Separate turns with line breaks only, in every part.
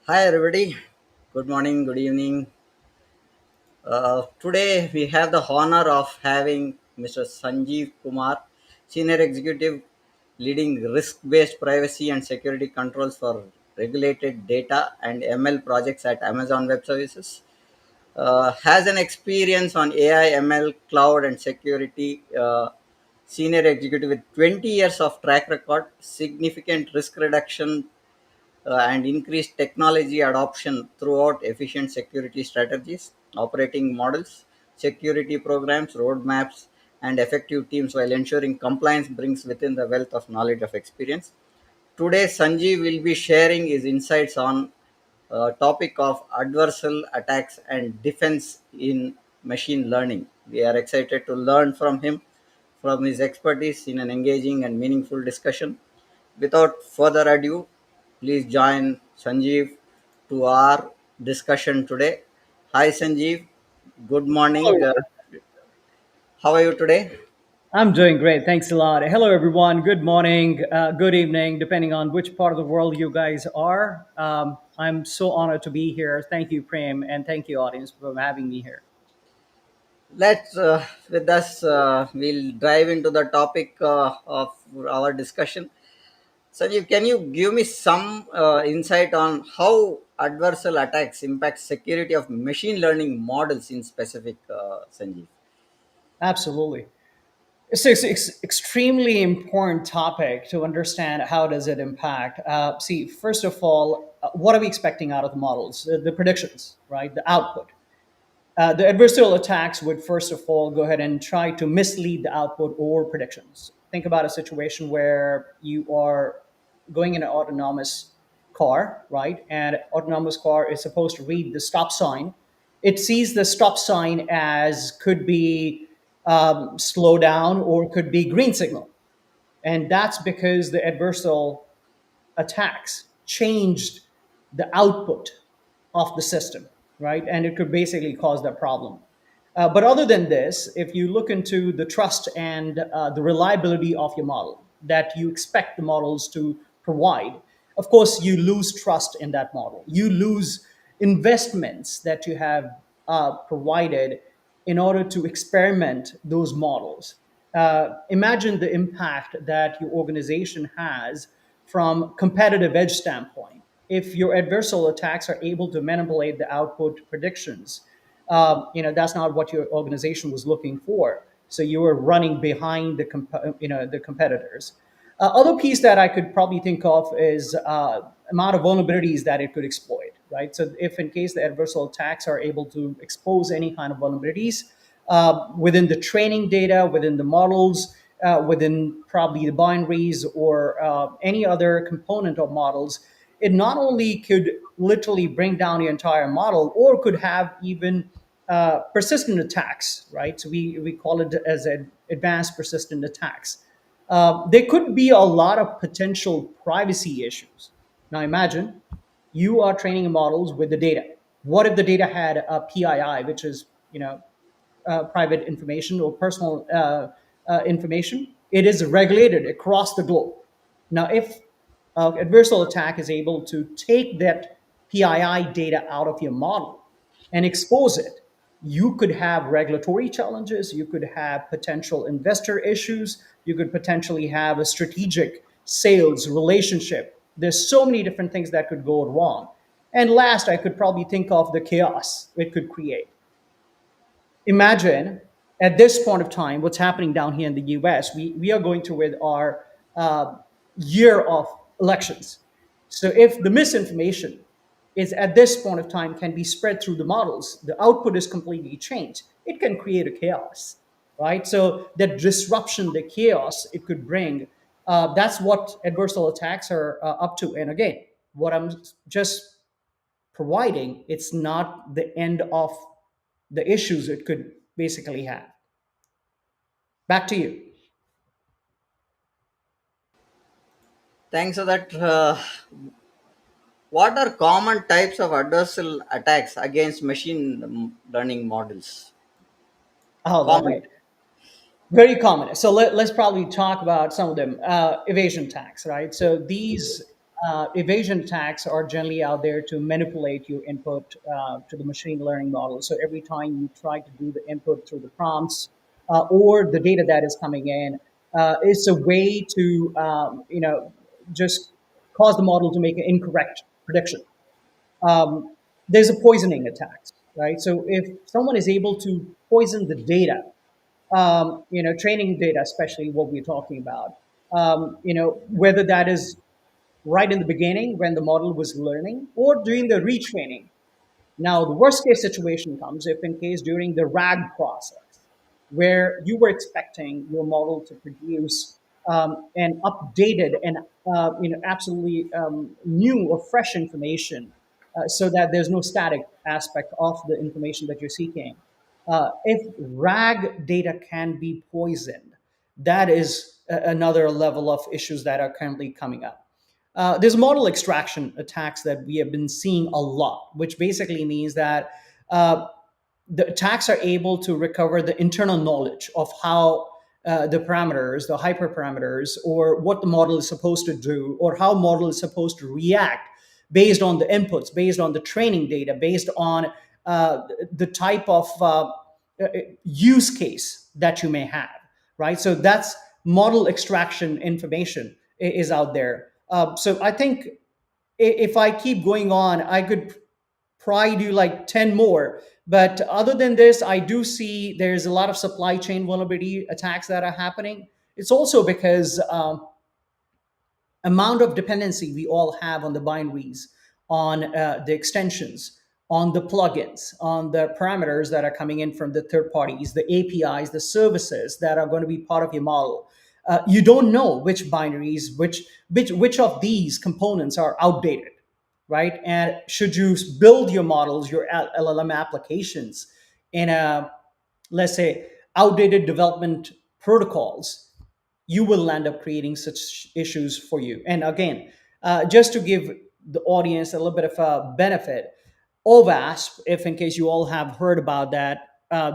Hi, everybody. Good morning, good evening. Today, we have the honor of having Mr. Sanjeev Kumar, Senior Executive leading risk based privacy and security controls for regulated data and ML projects at Amazon Web Services. Has an experience on AI, ML, cloud, and security. Senior executive with 20 years of track record, significant risk reduction and increased technology adoption throughout efficient security strategies, operating models, security programs, roadmaps, and effective teams while ensuring compliance brings within the wealth of knowledge of experience. Today, Sanjeev will be sharing his insights on topic of adversarial attacks and defense in machine learning. We are excited to learn from him, from his expertise in an engaging and meaningful discussion. Without further ado, please join Sanjeev to our discussion today. Hi, Sanjeev. Good morning.
Hello.
How are you today?
I'm doing great. Thanks a lot. Hello, everyone. Good morning, good evening, depending on which part of the world you guys are. I'm so honored to be here. Thank you, Prem, and thank you, audience, for having me here.
With us, we'll dive into the topic of our discussion. Sanjeev, can you give me some insight on how adversarial attacks impact security of machine learning models in specific, Sanjeev?
Absolutely. It's extremely important topic to understand how does it impact. See, first of all, what are we expecting out of the models? The predictions, right? The output. The adversarial attacks would first of all go ahead and try to mislead the output or predictions. Think about a situation where you are going in an autonomous car, right? And autonomous car is supposed to read the stop sign. It sees the stop sign as could be slow down or could be green signal. And that's because the adversarial attacks changed the output of the system, right? And it could basically cause that problem. But other than this, if you look into the trust and the reliability of your model that you expect the models to provide, of course, you lose trust in that model. You lose investments that you have provided in order to experiment those models. Imagine the impact that your organization has from competitive edge standpoint. If your adversarial attacks are able to manipulate the output predictions, that's not what your organization was looking for. So you were running behind the competitors. Other piece that I could probably think of is amount of vulnerabilities that it could exploit, right? So if in case the adversarial attacks are able to expose any kind of vulnerabilities within the training data, within the models, within probably the binaries or any other component of models, it not only could literally bring down the entire model or could have even persistent attacks, right? So we call it as advanced persistent attacks. There could be a lot of potential privacy issues. Now imagine you are training models with the data. What if the data had a PII, which is private information or personal information? It is regulated across the globe. Now, if adversarial attack is able to take that PII data out of your model and expose it, you could have regulatory challenges, you could have potential investor issues, you could potentially have a strategic sales relationship. There's so many different things that could go wrong. And last, I could probably think of the chaos it could create. Imagine at this point of time what's happening down here in the US. We are going through with our year of elections. So if the misinformation is at this point of time can be spread through the models, the output is completely changed. It can create a chaos, right? So that disruption, the chaos it could bring, that's what adversarial attacks are up to. And again, what I'm just providing, it's not the end of the issues it could basically have. Back to you.
Thanks for that. What are common types of adversarial attacks against machine learning models?
Oh,
Common.
lovely. Very common. So let's probably talk about some of them. Evasion tax, right? So these Evasion attacks are generally out there to manipulate your input to the machine learning model. So every time you try to do the input through the prompts or the data that is coming in, it's a way to just cause the model to make an incorrect prediction. There's a poisoning attacks, right? So if someone is able to poison the data, training data, especially what we're talking about, whether that is right in the beginning when the model was learning or during the retraining. Now, the worst case situation comes if, in case, during the RAG process, where you were expecting your model to produce an updated and absolutely new or fresh information, so that there's no static aspect of the information that you're seeking. If RAG data can be poisoned, that is another level of issues that are currently coming up. There's model extraction attacks that we have been seeing a lot, which basically means that uh, the attacks are able to recover the internal knowledge of how the parameters, the hyperparameters, or what the model is supposed to do, or how model is supposed to react based on the inputs, based on the training data, based on the type of use case that you may have, right? So that's model extraction information is out there. So I think if I keep going on, I could probably do like 10 more. But other than this, I do see there's a lot of supply chain vulnerability attacks that are happening. It's also because amount of dependency we all have on the binaries, on the extensions, on the plugins, on the parameters that are coming in from the third parties, the APIs, the services that are going to be part of your model. You don't know which binaries, which of these components are outdated, right? And should you build your models, your LLM applications in a, let's say, outdated development protocols, you will end up creating such issues for you. And again, just to give the audience a little bit of a benefit, OVASP, if in case you all have heard about that,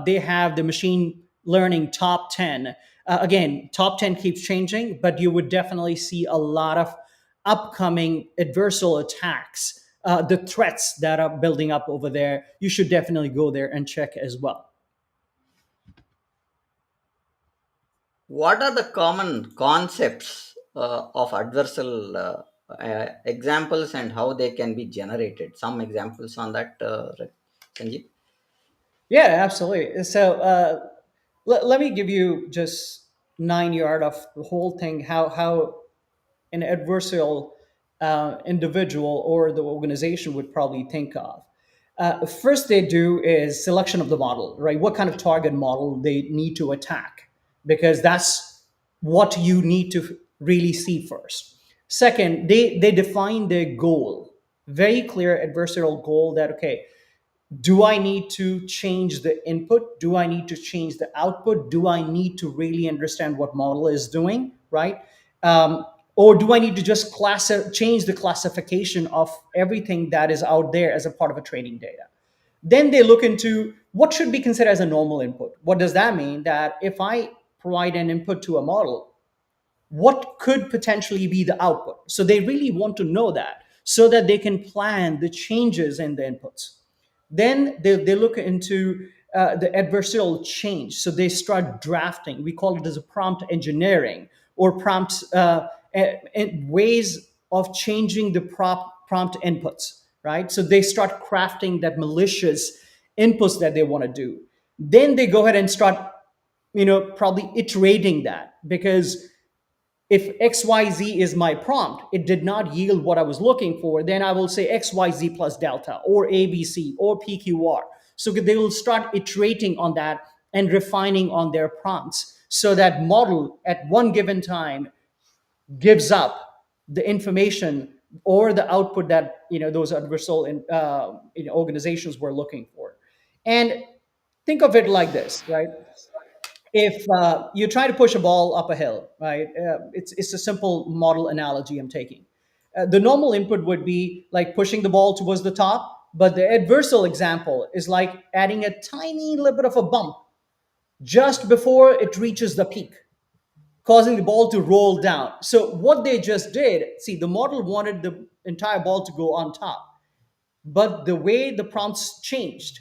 they have the machine learning top 10. Again, top 10 keeps changing, but you would definitely see a lot of upcoming adversarial attacks, the threats that are building up over there. You should definitely go there and check as well.
What are the common concepts of adversarial examples and how they can be generated? Some examples on that, Sanjeev.
Yeah, absolutely. So let me give you just 9 yard of the whole thing, how an adversarial individual or the organization would probably think of. First, they do is selection of the model, right? What kind of target model they need to attack, because that's what you need to really see first. Second, they define their goal, very clear adversarial goal that, okay, do I need to change the input? Do I need to change the output? Do I need to really understand what model is doing, right? Or do I need to just change the classification of everything that is out there as a part of a training data? Then they look into what should be considered as a normal input. What does that mean? That if I provide an input to a model, what could potentially be the output? So they really want to know that so that they can plan the changes in the inputs. Then they look into the adversarial change. So they start drafting. We call it as a prompt engineering or prompts and ways of changing the prompt inputs, right? So they start crafting that malicious inputs that they want to do. Then they go ahead and start, probably iterating that, because if XYZ is my prompt, it did not yield what I was looking for, then I will say XYZ plus delta or ABC or PQR. So they will start iterating on that and refining on their prompts so that model at one given time gives up the information or the output that those adversarial organizations were looking for. And think of it like this, right? If you try to push a ball up a hill, right? It's a simple model analogy I'm taking. The normal input would be like pushing the ball towards the top, but the adversarial example is like adding a tiny little bit of a bump just before it reaches the peak. causing the ball to roll down. So what they just did, see, the model wanted the entire ball to go on top, but the way the prompts changed,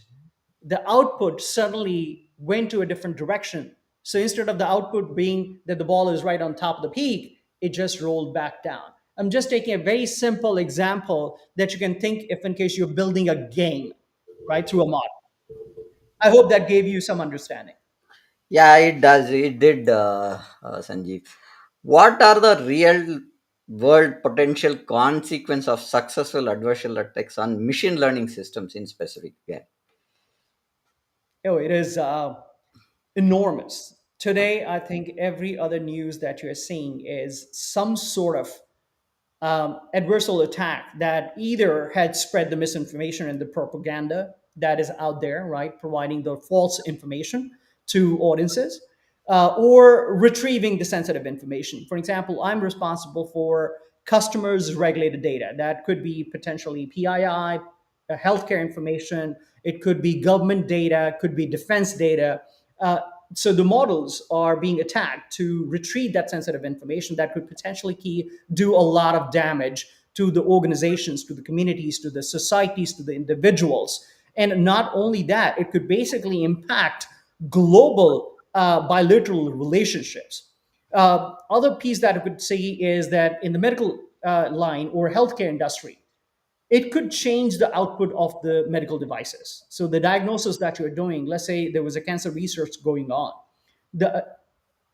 the output suddenly went to a different direction. So instead of the output being that the ball is right on top of the peak, it just rolled back down. I'm just taking a very simple example that you can think if in case you're building a game, right, through a model. I hope that gave you some understanding.
Yeah, it does. It did, Sanjeev. What are the real world potential consequence of successful adversarial attacks on machine learning systems in specific? Yeah.
Oh, it is enormous. Today, I think every other news that you're seeing is some sort of adversarial attack that either had spread the misinformation and the propaganda that is out there, right, providing the false information to audiences, or retrieving the sensitive information. For example, I'm responsible for customers' regulated data. That could be potentially PII, healthcare information, it could be government data, could be defense data. Uh, so the models are being attacked to retrieve that sensitive information that could potentially do a lot of damage to the organizations, to the communities, to the societies, to the individuals. And not only that, it could basically impact global bilateral relationships. Other piece that I could see is that in the medical line or healthcare industry, it could change the output of the medical devices. So the diagnosis that you're doing, let's say there was a cancer research going on, the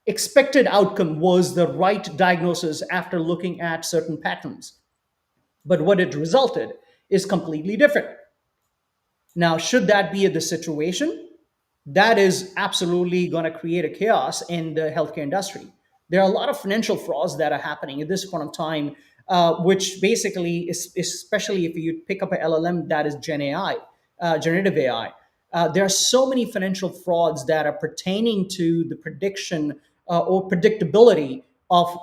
expected outcome was the right diagnosis after looking at certain patterns. But what it resulted is completely different. Now, should that be the situation? That is absolutely going to create a chaos in the healthcare industry. There are a lot of financial frauds that are happening at this point of time, which basically is, especially if you pick up an LLM that is Gen AI, generative AI, there are so many financial frauds that are pertaining to the prediction or predictability of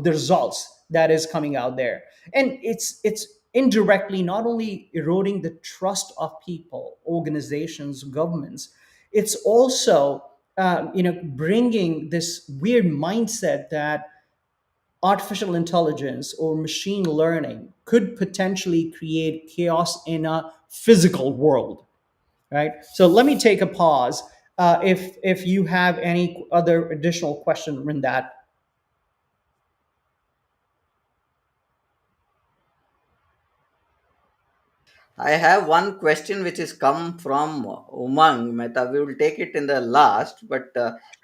the results that is coming out there, and it's indirectly not only eroding the trust of people, organizations, governments, it's also bringing this weird mindset that artificial intelligence or machine learning could potentially create chaos in a physical world, right? So let me take a pause. If you have any other additional question in that.
I have one question which is come from Umang Mehta. We will take it in the last, but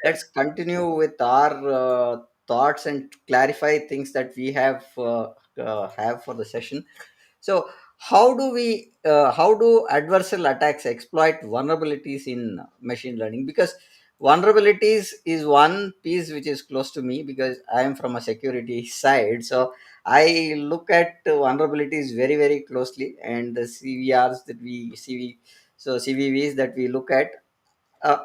let's continue with our thoughts and clarify things that we have for the session. So, how do adversarial attacks exploit vulnerabilities in machine learning? Because vulnerabilities is one piece which is close to me because I am from a security side. So I look at vulnerabilities very very closely, and the CVRs that we CVVs that we look at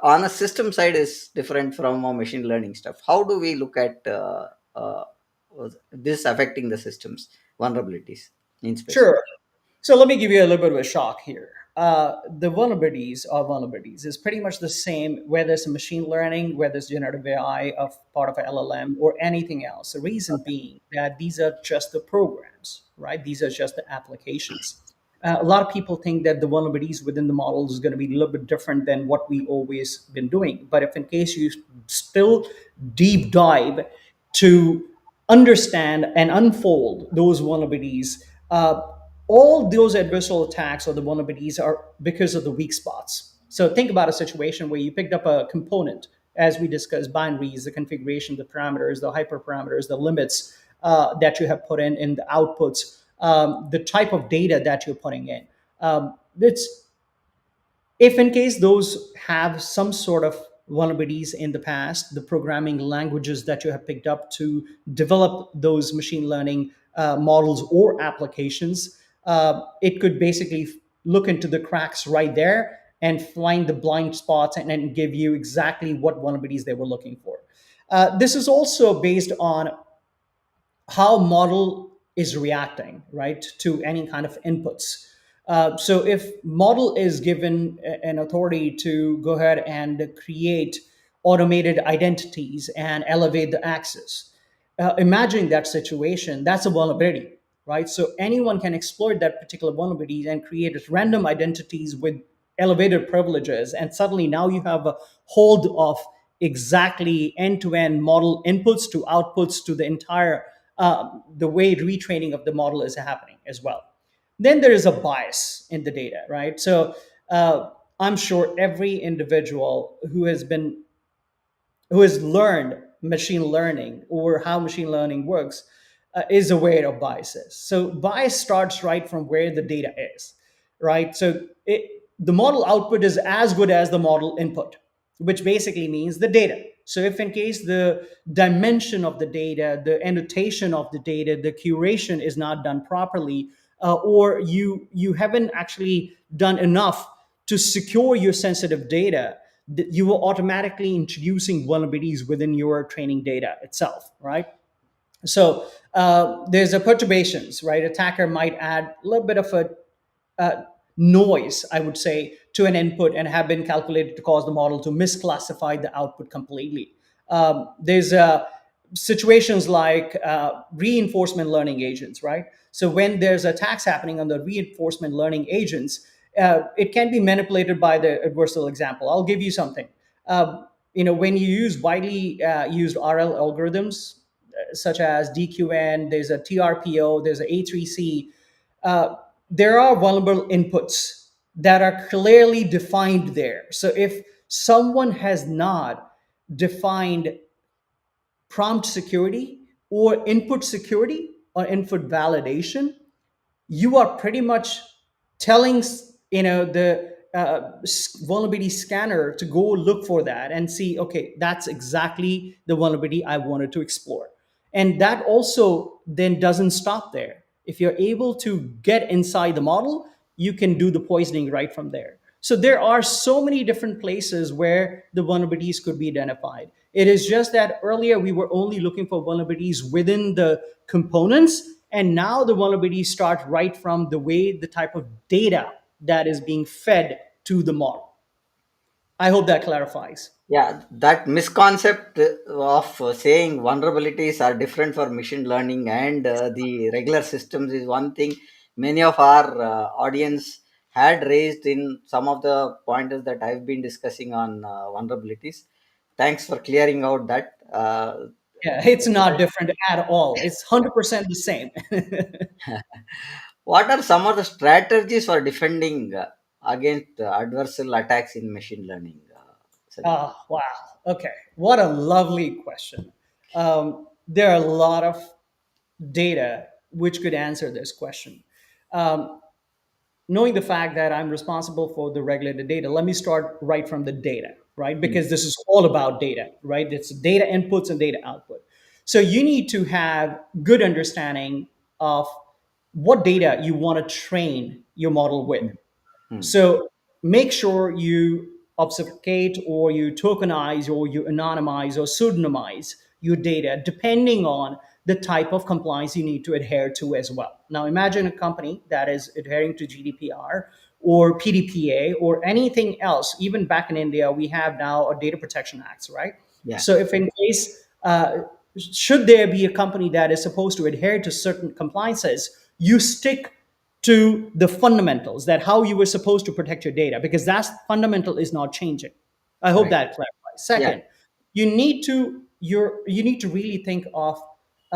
on a system side is different from a machine learning stuff. How do we look at this affecting the systems vulnerabilities in specific?
Sure. So let me give you a little bit of a shock here. The vulnerabilities are vulnerabilities. It's pretty much the same whether it's machine learning, whether it's generative AI of part of an LLM or anything else. The reason being that these are just the programs, right? These are just the applications. A lot of people think that the vulnerabilities within the models is going to be a little bit different than what we always been doing. But if in case you still deep dive to understand and unfold those vulnerabilities, uh, all those adversarial attacks or the vulnerabilities are because of the weak spots. So think about a situation where you picked up a component, as we discussed, binaries, the configuration, the parameters, the hyperparameters, the limits that you have put in the outputs, the type of data that you're putting in. It's if in case those have some sort of vulnerabilities in the past, the programming languages that you have picked up to develop those machine learning models or applications, it could basically look into the cracks right there and find the blind spots and give you exactly what vulnerabilities they were looking for. This is also based on how model is reacting, right, to any kind of inputs. So if model is given an authority to go ahead and create automated identities and elevate the access. Imagine that situation, that's a vulnerability, right? So anyone can exploit that particular vulnerability and create random identities with elevated privileges. And suddenly now you have a hold of exactly end-to-end model inputs to outputs to the entire the way retraining of the model is happening as well. Then there is a bias in the data, right? So I'm sure every individual who has learned machine learning or how machine learning works is aware of biases. So bias starts right from where the data is, right? So the model output is as good as the model input, which basically means the data. So if in case the dimension of the data, the annotation of the data, the curation is not done properly, or you haven't actually done enough to secure your sensitive data, you will automatically introducing vulnerabilities within your training data itself, right? So there's a perturbations, right? Attacker might add a little bit of a uh, noise, I would say, to an input and have been calculated to cause the model to misclassify the output completely. There's situations like reinforcement learning agents, right? So when there's attacks happening on the reinforcement learning agents, it can be manipulated by the adversarial example. I'll give you something. When you use widely used RL algorithms, such as DQN, there's a TRPO, there's a A3C, uh, there are vulnerable inputs that are clearly defined there. So if someone has not defined prompt security or input security or input validation, you are pretty much telling the vulnerability scanner to go look for that and see, okay, that's exactly the vulnerability I wanted to explore. And that also then doesn't stop there. If you're able to get inside the model, you can do the poisoning right from there. So there are so many different places where the vulnerabilities could be identified. It is just that earlier we were only looking for vulnerabilities within the components, and now the vulnerabilities start right from the way the type of data that is being fed to the model. I hope that clarifies.
Yeah, that misconcept of saying vulnerabilities are different for machine learning and the regular systems is one thing many of our audience had raised in some of the pointers that I've been discussing on vulnerabilities. Thanks for clearing out that.
Yeah, it's not different at all. It's 100% the same.
What are some of the strategies for defending against adversarial attacks in machine learning, Sanjeev?
Oh, wow. Okay. What a lovely question. There are a lot of data which could answer this question. Um, Knowing the fact that I'm responsible for the regulated data, let me start right from the data, right?
Hmm.
Because this is all about data, right? It's data inputs and data output. So you need to have good understanding of what data you want to train your model with.
Hmm.
So make sure you obfuscate or you tokenize or you anonymize or pseudonymize your data depending on the type of compliance you need to adhere to as well. Now, imagine a company that is adhering to GDPR or PDPA or anything else. Even back in India, we have now a data protection acts, right?
Yeah.
So, if in case should there be a company that is supposed to adhere to certain compliances, you stick to the fundamentals that how you were supposed to protect your data because that fundamental is not changing. I hope
Right.
that clarifies.
Yeah.
Second, you need to really think of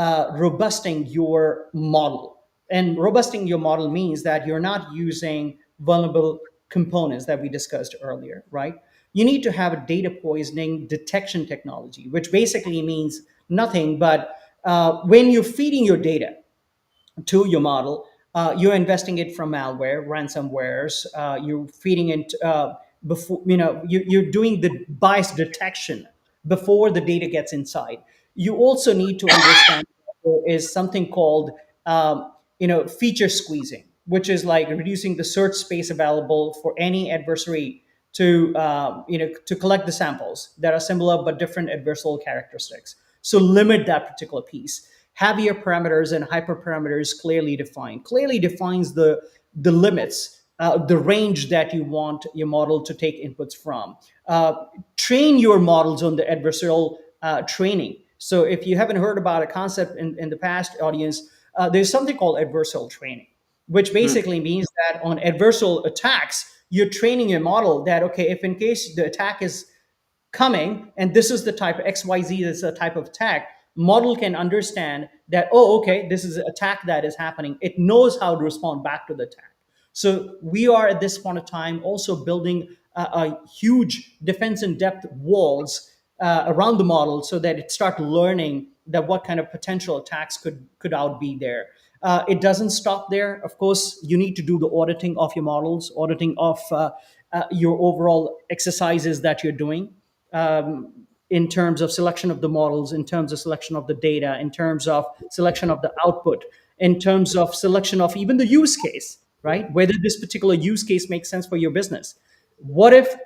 robusting your model, and robusting your model means that you're not using vulnerable components that we discussed earlier, right? You need to have a data poisoning detection technology, which basically means nothing but when you're feeding your data to your model, you're investing it from malware, ransomwares. You're feeding it before you're doing the bias detection before the data gets inside. You also need to understand there is something called feature squeezing, which is like reducing the search space available for any adversary to collect the samples that are similar but different adversarial characteristics. So limit that particular piece. Have your parameters and hyperparameters clearly defined. Clearly defines the limits the range that you want your model to take inputs from. Uh, Train your models on the adversarial training. So if you haven't heard about a concept in the past, audience, there's something called adversarial training, which
Hmm.
basically means that on adversarial attacks, you're training your model that, okay, if in case the attack is coming and this is the type XYZ, this is a type of attack, model can understand that, oh, okay, this is an attack that is happening. It knows how to respond back to the attack. So we are at this point of time also building a huge defense in depth walls around the model so that it start learning that what kind of potential attacks could out be there. It doesn't stop there. Of course, you need to do the auditing of your models, auditing of your overall exercises that you're doing, in terms of selection of the models, in terms of selection of the data, in terms of selection of the output, in terms of selection of even the use case, right? Whether this particular use case makes sense for your business. What if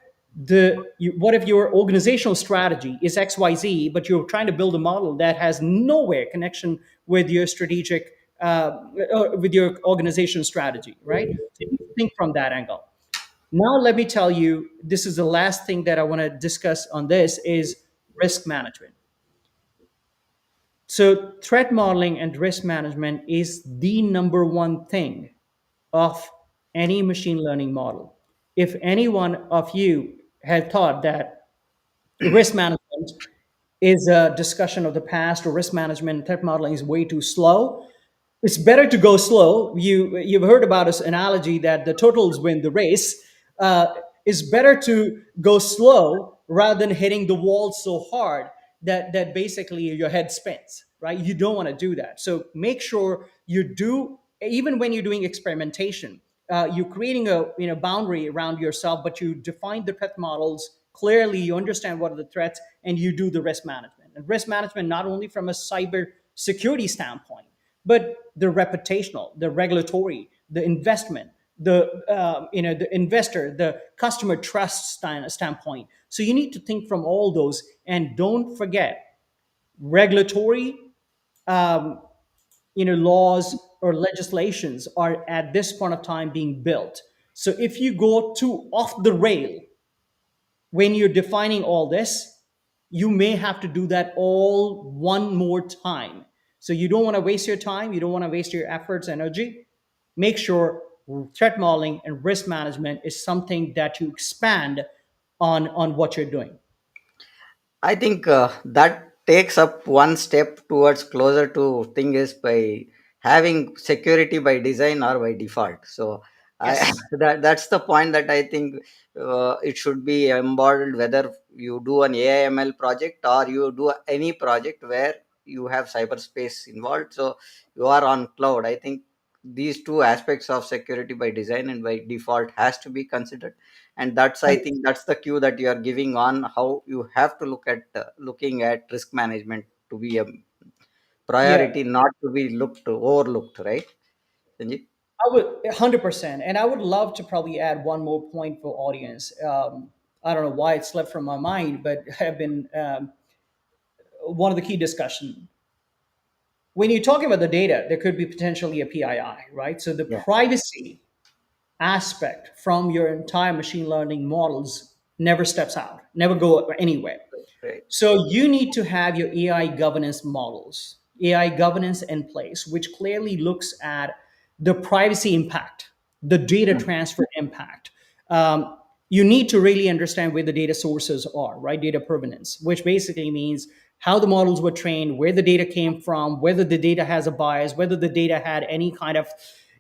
what if your organizational strategy is XYZ, but you're trying to build a model that has nowhere connection with your strategic, with your organization strategy, right? So you need to think from that angle. Now, let me tell you, this is the last thing that I want to discuss on this is risk management. So threat modeling and risk management is the number one thing of any machine learning model. If any one of you had thought that risk management is a discussion of the past or risk management and threat modeling is way too slow, it's better to go slow. You've heard about this analogy that the turtles win the race. Uh, it's better to go slow rather than hitting the wall so hard that basically your head spins. Right? You don't want to do that. So make sure you do, even when you're doing experimentation, you're creating a boundary around yourself, but you define the threat models clearly. You understand what are the threats, and you do the risk management. And risk management not only from a cyber security standpoint, but the reputational, the regulatory, the investment, the investor, the customer trust standpoint. So you need to think from all those, and don't forget regulatory, um, laws or legislations are at this point of time being built. So if you go too off the rail when you're defining all this, you may have to do that all one more time. So you don't want to waste your time, you don't want to waste your efforts, energy. Make sure threat modeling and risk management is something that you expand on what you're doing.
I think that takes up one step towards closer to thing is by having security by design or by default. So I
Yes.
that's the point that I think it should be embodied whether you do an AIML project or you do any project where you have cyberspace involved. So you are on cloud. I think these two aspects of security by design and by default has to be considered, and that's, I think that's the cue that you are giving on how you have to look at looking at risk management to be a
Yeah,
priority, not to be looked overlooked, right, Sanjeev?
I would 100%, and I would love to probably add one more point for audience. I don't know why it slipped from my mind, but have been one of the key discussion. When you're talking about the data, there could be potentially a PII, right? So the
Yeah.
privacy aspect from your entire machine learning models never steps out, never go anywhere.
Right.
So you need to have your AI governance models, AI governance in place, which clearly looks at the privacy impact, the data
Mm.
transfer impact. Um, you need to really understand where the data sources are, right? Data provenance, which basically means how the models were trained, where the data came from, whether the data has a bias, whether the data had any kind of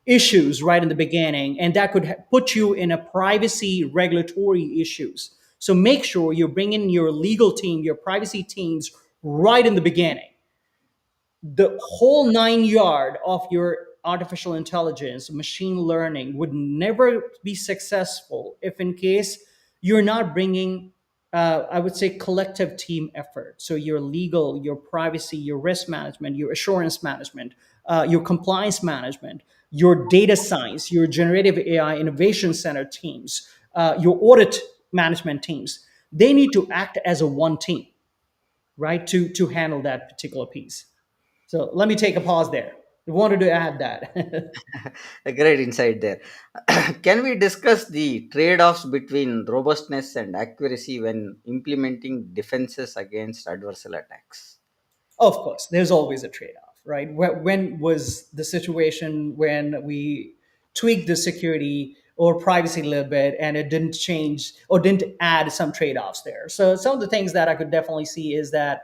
issues right in the beginning, and that could put you in a privacy regulatory issues. So make sure you bring in your legal team, your privacy teams right in the beginning. The whole 9 yard of your artificial intelligence, machine learning would never be successful if, in case, you're not bringing, I would say, collective team effort. So your legal, your privacy, your risk management, your assurance management, your compliance management, your data science, your generative AI innovation center teams, your audit management teams. They need to act as a one team, right, to handle that particular piece. So let me take a pause there. Wanted to add that.
A great insight there. Can we discuss the trade offs between robustness and accuracy when implementing defenses against adversarial attacks?
Of course, there's always a trade-off, right? When was the situation when we tweaked the security or privacy a little bit and it didn't change or didn't add some trade-offs there? So some of the things that I could definitely see is that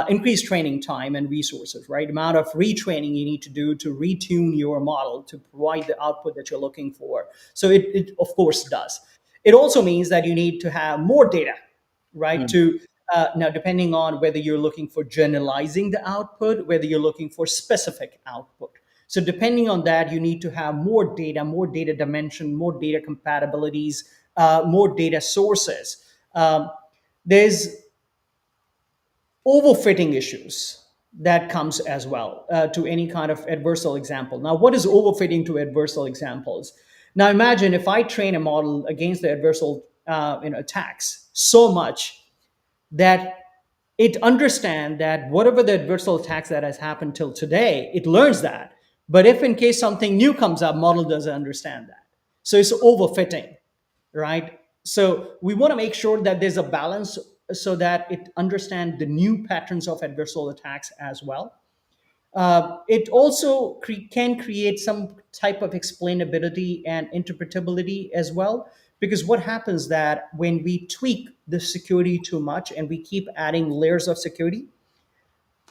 increased training time and resources, right? Amount of retraining you need to do to retune your model to provide the output that you're looking for. So it of course does. It also means that you need to have more data, right?
Hmm.
To now, depending on whether you're looking for generalizing the output, whether you're looking for specific output. So, depending on that, you need to have more data dimension, more data compatibilities, more data sources. There's overfitting issues that comes as well to any kind of adversarial example. Now, what is overfitting to adversarial examples? Now, imagine if I train a model against the adversarial attacks so much that it understand that whatever the adversarial attacks that has happened till today, it learns that. But if in case something new comes up, model doesn't understand that. So it's overfitting, right? So we want to make sure that there's a balance so that it understand the new patterns of adversarial attacks as well. It also can create some type of explainability and interpretability as well, because what happens that when we tweak the security too much and we keep adding layers of security,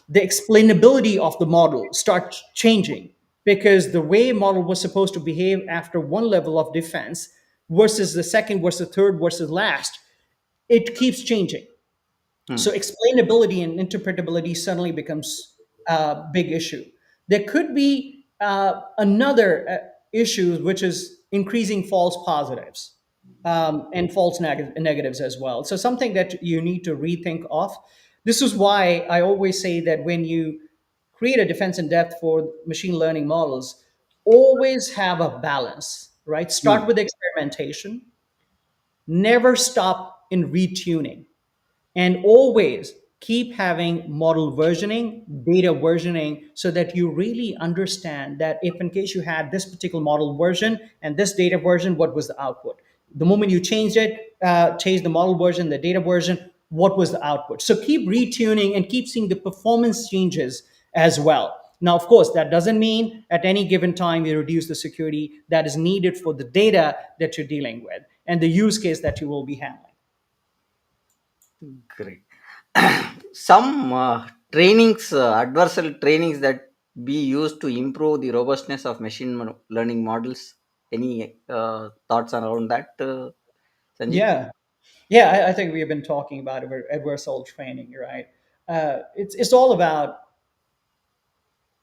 the explainability of the model starts changing, because the way model was supposed to behave after one level of defense versus the second versus third versus last, it keeps changing. So
Hmm.
explainability and interpretability suddenly becomes a big issue. There could be another issue, which is increasing false positives and false negatives as well. So something that you need to rethink of. This is why I always say that when you create a defense in depth for machine learning models, always have a balance, right? Start
Hmm.
with experimentation, never stop in retuning, and always keep having model versioning, data versioning, so that you really understand that if in case you had this particular model version and this data version, what was the output? The moment you changed it, change the model version, the data version, what was the output? So keep retuning and keep seeing the performance changes as well. Now, of course, that doesn't mean at any given time you reduce the security that is needed for the data that you're dealing with and the use case that you will be handling.
Great. Some trainings, adversarial trainings that be used to improve the robustness of learning models. Any thoughts around that, Sanjeev?
Yeah, yeah, I think we have been talking about adversarial training, right? It's all about,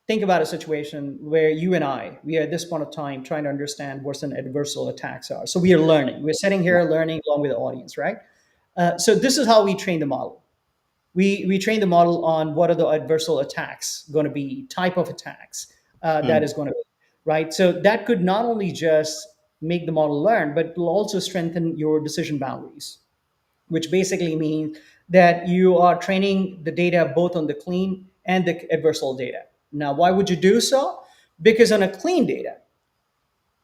think about a situation where you and I, we are at this point of time trying to understand what some adversarial attacks are. So we are learning. We're sitting
Yeah.
here learning along with the audience, right? So this is how we train the model. We train the model on what are the adversarial attacks going to be, type of attacks that
Hmm.
is going to be, right? So that could not only just make the model learn, but it will also strengthen your decision boundaries, which basically means that you are training the data both on the clean and the adversarial data. Now, why would you do so? Because on a clean data,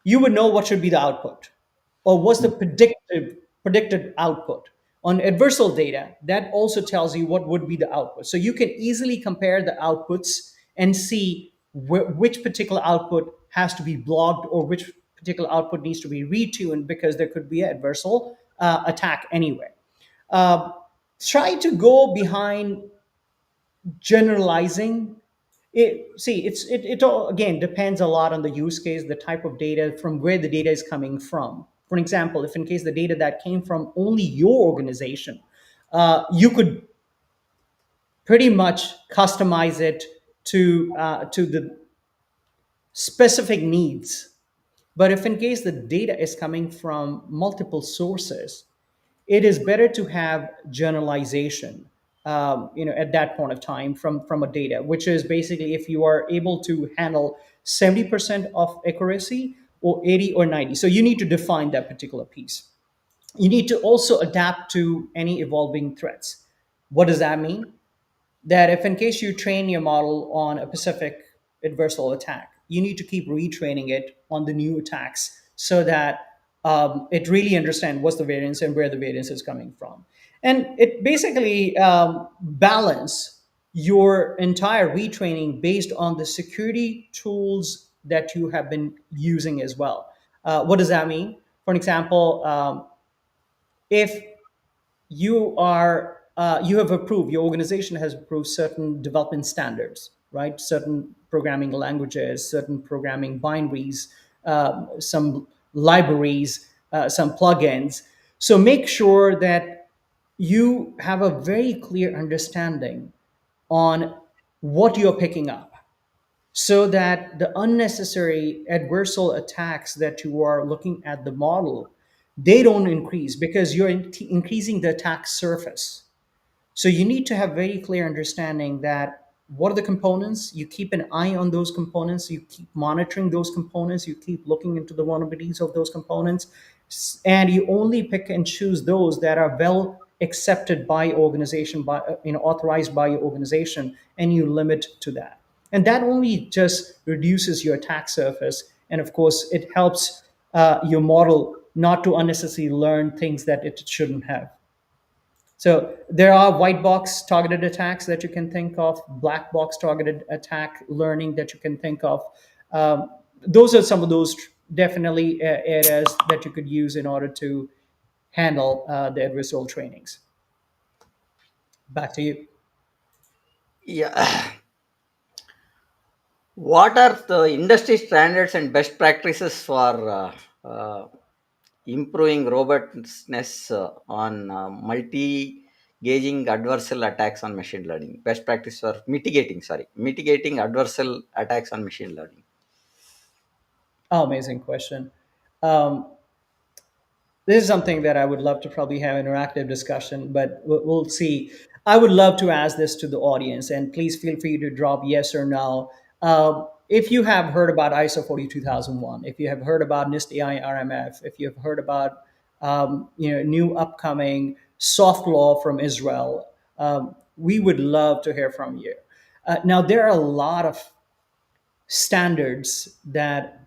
you would know what should be the output or what's the predicted output. On adversarial data, that also tells you what would be the output. So you can easily compare the outputs and see which particular output has to be blocked or which particular output needs to be retuned, because there could be an adversarial attack anyway. Uh, Try to go behind generalizing it. See, it all again depends a lot on the use case, the type of data, from where the data is coming from. For example, if in case the data that came from only your organization, you could pretty much customize it to the specific needs. But if in case the data is coming from multiple sources, it is better to have generalization, at that point of time from a data, which is basically if you are able to handle 70% of accuracy or 80 or 90. So you need to define that particular piece. You need to also adapt to any evolving threats. What does that mean? That if in case you train your model on a specific adversarial attack. You need to keep retraining it on the new attacks so that it really understands what's the variance and where the variance is coming from. And it basically balance your entire retraining based on the security tools that you have been using as well. What does that mean? For example, if you have approved, your organization has approved certain development standards, right? Certain programming languages, certain programming binaries, some libraries, some plugins. So make sure that you have a very clear understanding on what you're picking up, so that the unnecessary adversarial attacks that you are looking at the model, they don't increase because you're increasing the attack surface. So you need to have very clear understanding that what are the components, you keep an eye on those components, you keep monitoring those components, you keep looking into the vulnerabilities of those components, and you only pick and choose those that are well accepted by organization, by authorized by your organization, and you limit to that. And that only just reduces your attack surface, and of course it helps your model not to unnecessarily learn things that it shouldn't have. So there are white box targeted attacks that you can think of, black box targeted attack learning that you can think of. Those are some of those definitely areas that you could use in order to handle the adversarial trainings. Back to you.
Yeah. What are the industry standards and best practices for improving robustness on multi-gauging adversarial attacks on machine learning? Best practice for mitigating adversarial attacks on machine learning.
Oh, amazing question. Um, this is something that I would love to probably have interactive discussion, but we'll see. I would love to ask this to the audience, and please feel free to drop yes or no. If you have heard about ISO 42001, if you have heard about NIST AI RMF, if you have heard about new upcoming soft law from Israel, we would love to hear from you. Now, there are a lot of standards that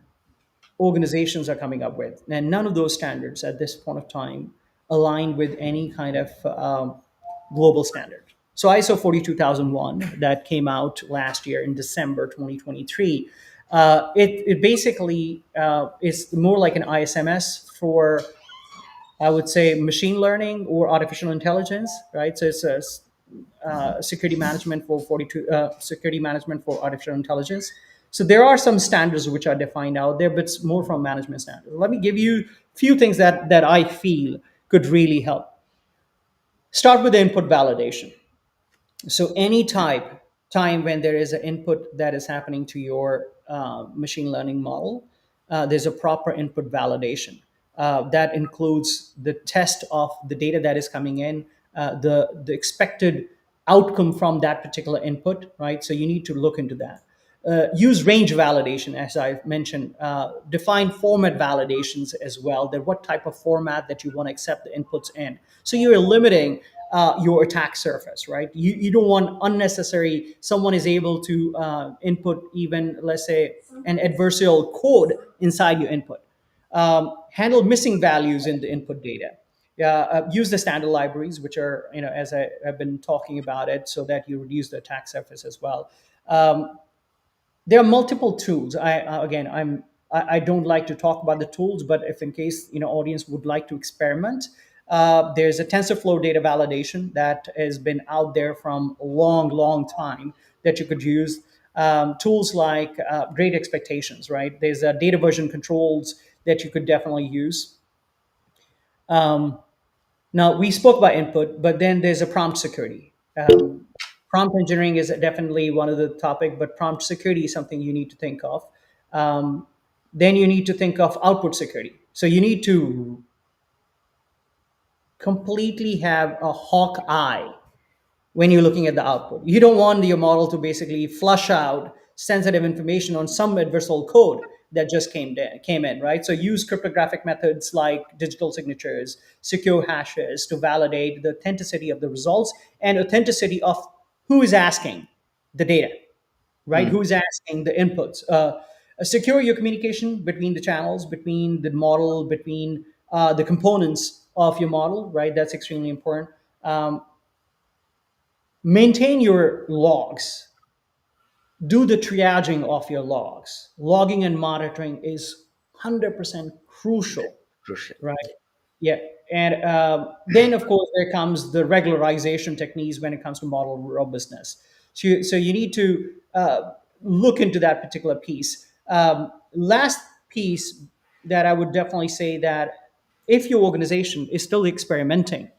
organizations are coming up with. And none of those standards at this point of time align with any kind of global standard. So ISO 42001 that came out last year in December 2023, it basically is more like an ISMS for, I would say, machine learning or artificial intelligence, right? So it's a security management for 42 security management for artificial intelligence. So there are some standards which are defined out there, but it's more from management standards. Let me give you a few things that I feel could really help. Start with the input validation. So any time when there is an input that is happening to your machine learning model, there's a proper input validation. That includes the test of the data that is coming in, the expected outcome from that particular input, right? So you need to look into that. Use range validation, as I've mentioned. Define format validations as well. That what type of format that you want to accept the inputs in. So you're limiting your attack surface, right? You don't want unnecessary. Someone is able to input even, let's say, an adversarial code inside your input. Handle missing values in the input data. Use the standard libraries, which are, as I have been talking about it, so that you reduce the attack surface as well. There are multiple tools. I don't like to talk about the tools, but if in case audience would like to experiment, there's a TensorFlow data validation that has been out there from a long time that you could use. Tools like Great Expectations, right? There's data version controls that you could definitely use. Now, we spoke about input, but then there's a prompt security. Prompt engineering is definitely one of the topic, but prompt security is something you need to think of. Um, then you need to think of output security. So you need to completely have a hawk eye when you're looking at the output. You don't want your model to basically flush out sensitive information on some adversarial code that just came in, right? So use cryptographic methods like digital signatures, secure hashes to validate the authenticity of the results and authenticity of who is asking the data. right?
Mm.
Who's asking the inputs? Secure your communication between the channels, between the model, between the components of your model, right? That's extremely important. Um, Maintain your logs, do the triaging of your logs. Logging and monitoring is 100% crucial,
Crucial.
right? Yeah. And then, of course, there comes the regularization techniques when it comes to model robustness. So you need to look into that particular piece. Last piece that I would definitely say that if your organization is still experimenting,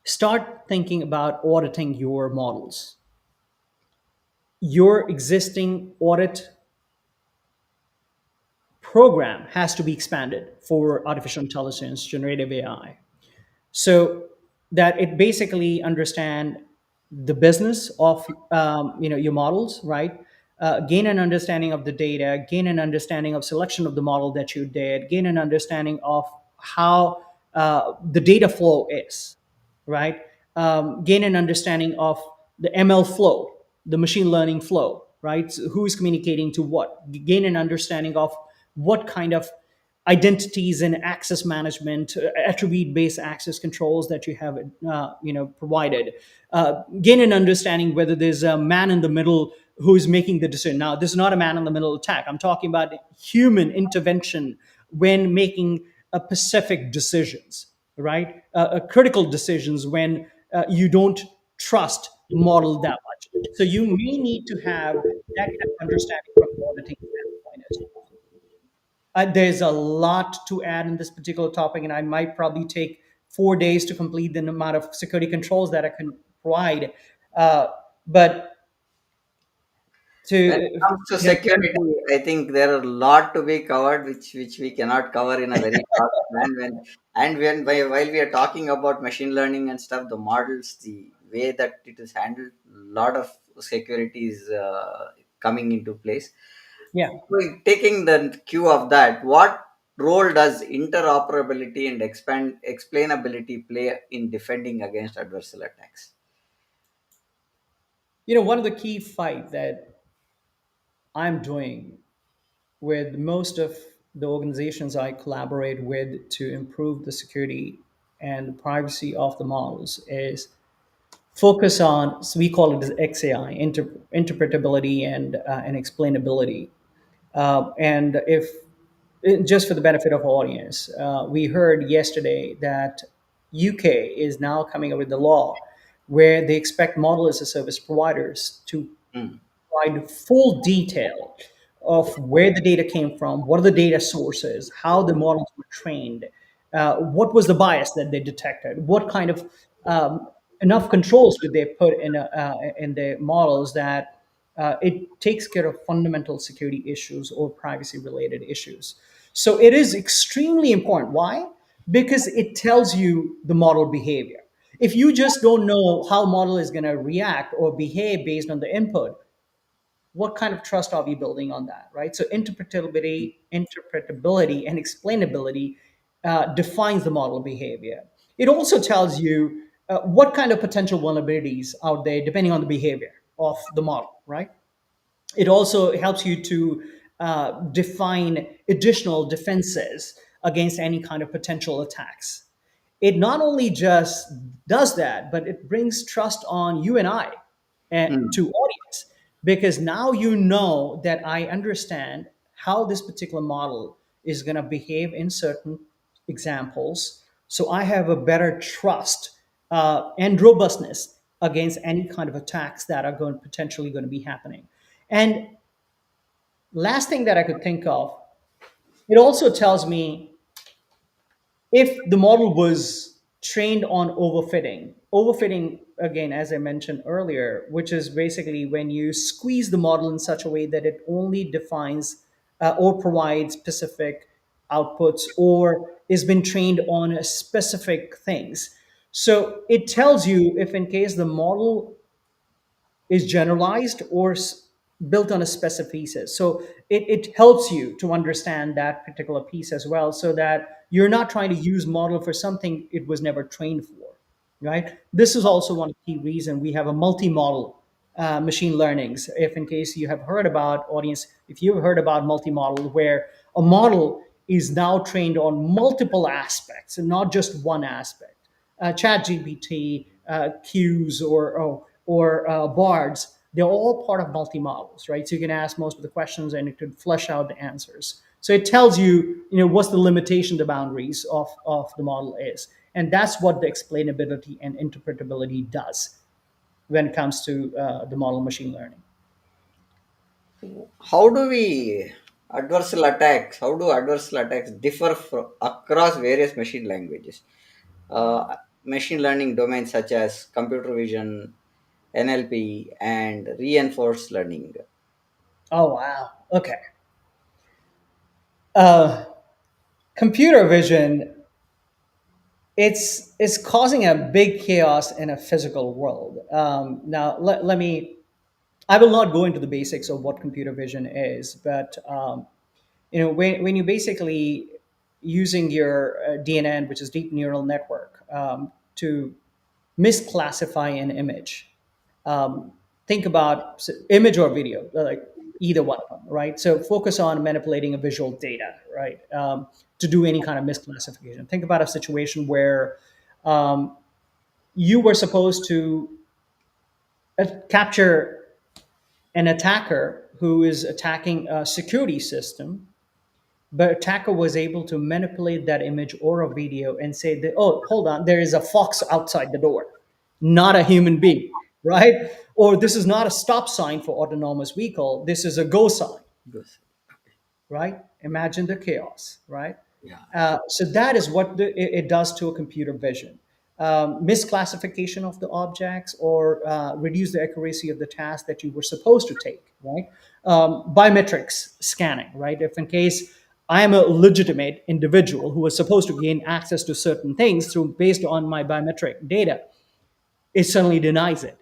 start thinking about auditing your models. Your existing audit program has to be expanded for artificial intelligence, generative AI, so that it basically understand the business of your models, right? Gain an understanding of the data, gain an understanding of selection of the model that you did, gain an understanding of how the data flow is, right? Gain an understanding of the ML flow, the machine learning flow, right? So who is communicating to what? Gain an understanding of what kind of identities and access management, attribute-based access controls that you have, provided. Gain an understanding whether there's a man in the middle who is making the decision. Now, this is not a man in the middle attack. I'm talking about human intervention when making specific decisions, right? Critical decisions when you don't trust model that much. So you may need to have that kind of understanding from an auditing standpoint as well. There's a lot to add in this particular topic, and I might probably take 4 days to complete the amount of security controls that I can provide. Uh, but
When it
to
comes to security, I think there are a lot to be covered, which we cannot cover in a very short span. While we are talking about machine learning and stuff, the models, the way that it is handled, a lot of security is coming into place.
yeah,
So, taking the cue of that, what role does interoperability and explainability play in defending against adversarial attacks?
one of the key fight that I'm doing with most of the organizations I collaborate with to improve the security and privacy of the models is focus on, so we call it as XAI, interpretability and explainability. And if just for the benefit of audience, we heard yesterday that UK is now coming up with the law where they expect model as a service providers to
Mm,
provide full detail of where the data came from, what are the data sources, how the models were trained, what was the bias that they detected, what kind of enough controls did they put in the models that it takes care of fundamental security issues or privacy related issues. So it is extremely important. Why? Because it tells you the model behavior. If you just don't know how model is going to react or behave based on the input, what kind of trust are we building on that, right? So interpretability and explainability defines the model behavior. It also tells you what kind of potential vulnerabilities out there depending on the behavior of the model, right? It also helps you to define additional defenses against any kind of potential attacks. It not only just does that, but it brings trust on you and I
mm,
to audience, because now you know that I understand how this particular model is going to behave in certain examples. So I have a better trust and robustness against any kind of attacks that are going potentially going to be happening. And last thing that I could think of, it also tells me if the model was trained on overfitting, again, as I mentioned earlier, which is basically when you squeeze the model in such a way that it only defines or provides specific outputs or is been trained on specific things. So it tells you if in case the model is generalized or built on a specific pieces. So it helps you to understand that particular piece as well, so that you're not trying to use model for something it was never trained for, right? This is also one key reason we have a multi-model machine learnings. If in case you have heard about audience, if you've heard about multimodal, where a model is now trained on multiple aspects and not just one aspect. Chat GPT, Qs, or bards, they're all part of multi-models, right? So you can ask most of the questions and it could flesh out the answers. So it tells you, what's the limitation, the boundaries of the model is. And that's what the explainability and interpretability does when it comes to the model machine learning.
How do we adversarial attacks? How do adversarial attacks differ across various machine languages? Machine learning domains such as computer vision, NLP, and reinforced learning.
Oh, wow. Okay. Uh, Computer vision, it's causing a big chaos in a physical world. Now, let me. I will not go into the basics of what computer vision is, but when you basically using your DNN, which is deep neural network, to misclassify an image. Um, think about image or video, like either one of them, right? So focus on manipulating a visual data, right? To do any kind of misclassification. Think about a situation where um, you were supposed to capture an attacker who is attacking a security system, but attacker was able to manipulate that image or a video and say that, oh, hold on, there is a fox outside the door, not a human being, right? Or this is not a stop sign for autonomous vehicle, this is a go sign,
Good.
right? Imagine the chaos, right?
Yeah.
So that is what it does to a computer vision. Misclassification of the objects, or reduce the accuracy of the task that you were supposed to take, right? Biometrics scanning, right? If in case I am a legitimate individual who was supposed to gain access to certain things through based on my biometric data, it suddenly denies it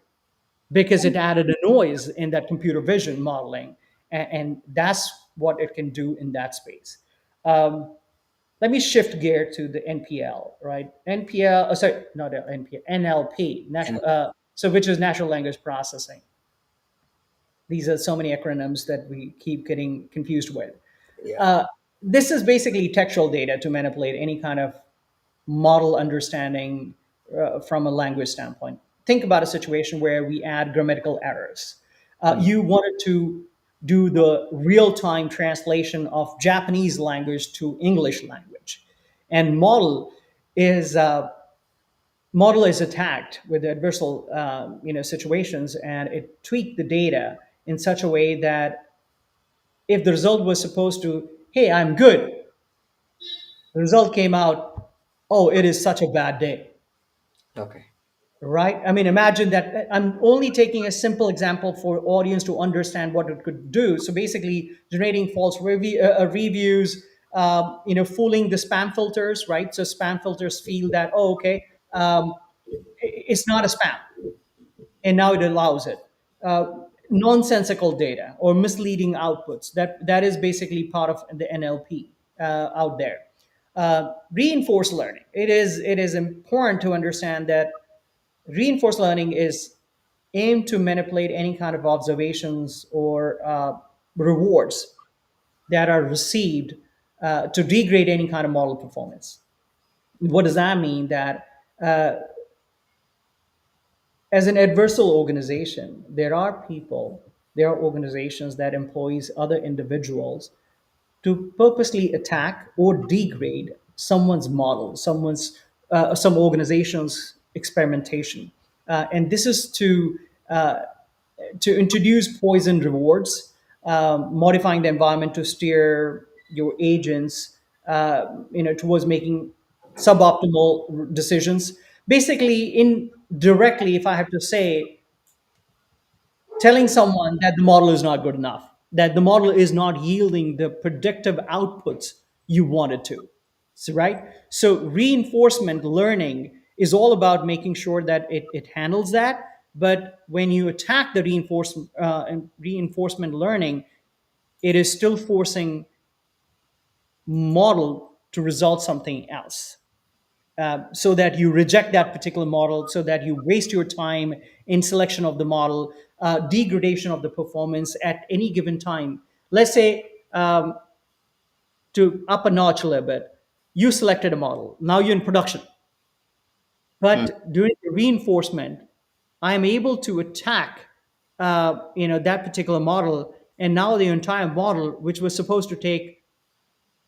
because it added a noise in that computer vision modeling, and that's what it can do in that space. Um, Let me shift gear to the NPL, right? NPL, sorry, not NPL, NLP,
And
so which is natural language processing. These are so many acronyms that we keep getting confused with.
yeah.
Uh, this is basically textual data to manipulate any kind of model understanding from a language standpoint. Think about a situation where we add grammatical errors.
Hmm.
You wanted to do the real time translation of Japanese language to English language. And is uh, model is attacked with adversarial situations, and it tweaked the data in such a way that if the result was supposed to, hey, I'm good, the result came out, oh, it is such a bad day,
Okay.
right? I mean, imagine that. I'm only taking a simple example for audience to understand what it could do. So basically, generating false reviews, fooling the spam filters, right? So spam filters feel that, oh, okay, it's not a spam, and now it allows it. Uh, Nonsensical data or misleading outputs. That is basically part of the NLP out there. Reinforced learning. It is important to understand that reinforced learning is aimed to manipulate any kind of observations or rewards that are received to degrade any kind of model performance. What does that mean? That as an adversarial organization, there are organizations that employs other individuals to purposely attack or degrade someone's model, some organization's experimentation, and this is to introduce poison rewards, modifying the environment to steer your agents, towards making suboptimal decisions. Basically, indirectly, if I have to say, telling someone that the model is not good enough, that the model is not yielding the predictive outputs you wanted to. So, right? So, reinforcement learning is all about making sure that it handles that. But when you attack the reinforcement learning, it is still forcing model to result something else. so that you reject that particular model, so that you waste your time in selection of the model, degradation of the performance at any given time. Let's say, to up a notch a little bit, you selected a model, now you're in production,
Hmm.
but during the reinforcement, I am able to attack, that particular model, and now the entire model, which was supposed to take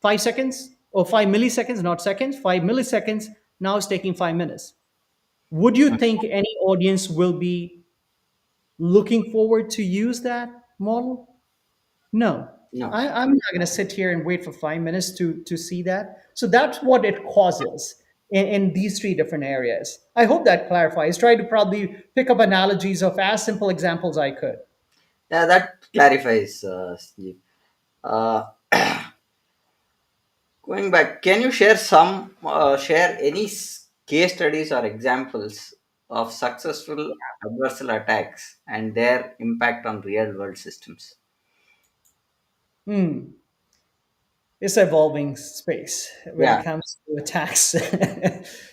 5 seconds or 5 milliseconds, not seconds, 5 milliseconds, now is taking 5 minutes. Would you think any audience will be looking forward to use that model? No.
No.
I'm not going to sit here and wait for 5 minutes to see that. So that's what it causes in these three different areas. I hope that clarifies. Try to probably pick up analogies of as simple examples I could.
Yeah, that clarifies, Sanjeev. Uh, Going back, can you share any case studies or examples of successful adversarial attacks and their impact on real world systems?
Hmm. It's evolving space when
Yeah.
it comes to attacks.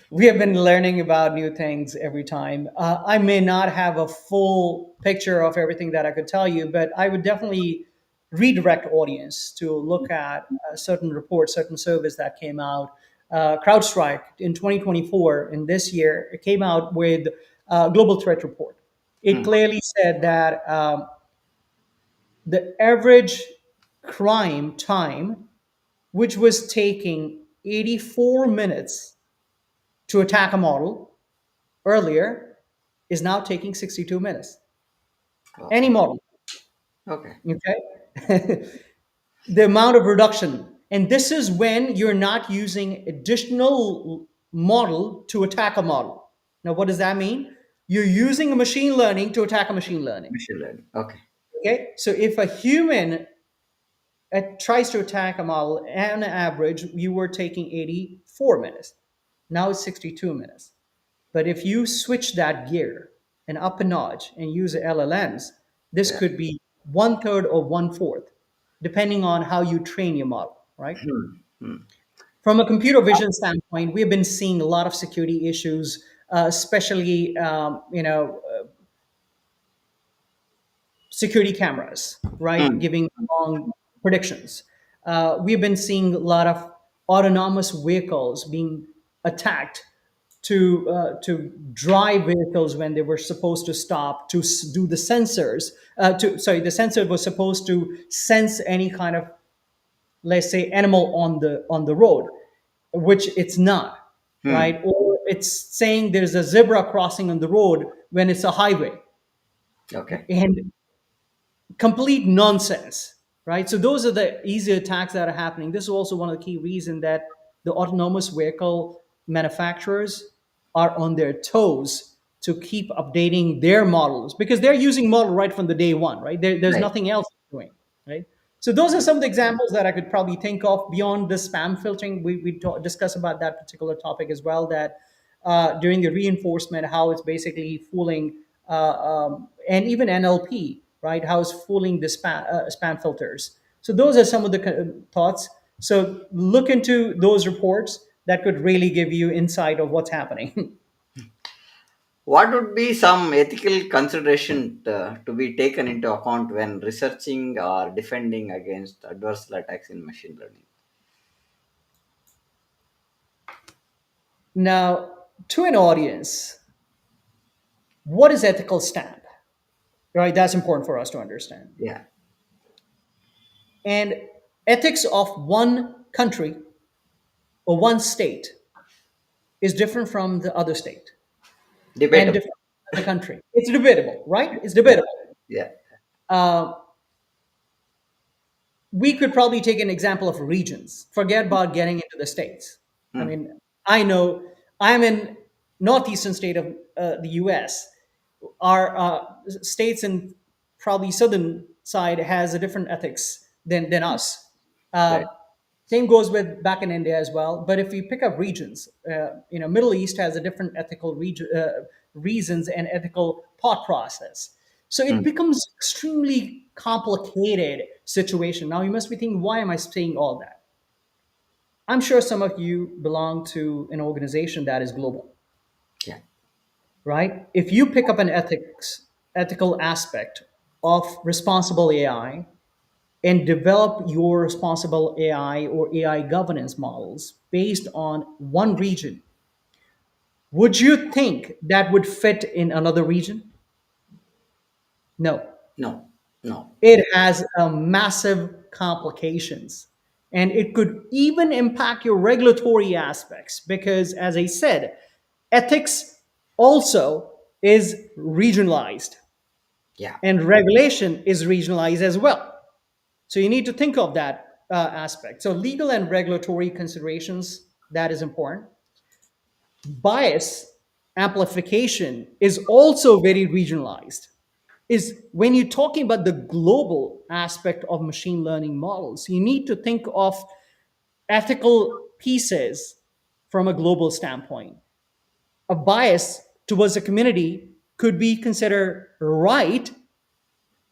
We have been learning about new things every time. I may not have a full picture of everything that I could tell you, but I would definitely redirect audience to look at certain reports, certain surveys that came out. CrowdStrike in 2024, in this year, it came out with a global threat report. It
Hmm.
clearly said that the average crime time, which was taking 84 minutes to attack a model earlier, is now taking 62 minutes.
Oh,
Any model,
okay.
okay? The amount of reduction. And this is when you're not using additional model to attack a model. Now, what does that mean? You're using a machine learning to attack a machine learning.
Machine learning. Okay.
Okay? So if a human tries to attack a model, on average, you were taking 84 minutes. Now it's 62 minutes. But if you switch that gear and up a notch and use LLMs, this
Yeah.
could be one third or one fourth, depending on how you train your model, right?
Hmm. Hmm.
From a computer vision standpoint, we've been seeing a lot of security issues, especially security cameras, right?
Hmm.
Giving wrong predictions. We've been seeing a lot of autonomous vehicles being attacked to drive vehicles when they were supposed to stop to do the sensors. The sensor was supposed to sense any kind of, let's say, animal on the road, which it's not,
Hmm.
right? Or it's saying there's a zebra crossing on the road when it's a highway,
Okay.
and complete nonsense, right? So those are the easy attacks that are happening. This is also one of the key reasons that the autonomous vehicle manufacturers are on their toes to keep updating their models, because they're using model right from the day one, right? There's
Right.
nothing else doing, right? So those are some of the examples that I could probably think of beyond the spam filtering. We discuss about that particular topic as well, that during the reinforcement, how it's basically fooling, and even NLP, right? How it's fooling the spam filters. So those are some of the thoughts. So look into those reports that could really give you insight of what's happening.
What would be some ethical consideration to be taken into account when researching or defending against adversarial attacks in machine learning?
Now, to an audience, what is ethical stand? Right, that's important for us to understand.
Yeah.
And ethics of one country or one state is different from the other state and
Debatable.
different from the country. It's debatable, right? It's
Yeah.
debatable.
Yeah.
Uh, we could probably take an example of regions. Forget about getting into the states. I
Hmm.
mean, I know I'm in northeastern state of the U.S. Our states in probably southern side has a different ethics than us.
Right.
Uh, Same goes with back in India as well. But if you pick up regions, Middle East has a different ethical reasons and ethical thought process. So it
Hmm.
becomes extremely complicated situation. Now you must be thinking, why am I saying all that? I'm sure some of you belong to an organization that is global,
Yeah.
right? If you pick up an ethical aspect of responsible AI and develop your responsible AI or AI governance models based on one region, would you think that would fit in another region? No.
No. No.
It has massive complications, and it could even impact your regulatory aspects because, as I said, ethics also is regionalized
Yeah.
and regulation is regionalized as well. So you need to think of that aspect. So legal and regulatory considerations, that is important. Bias amplification is also very regionalized. Is when you're talking about the global aspect of machine learning models, you need to think of ethical pieces from a global standpoint. A bias towards a community could be considered right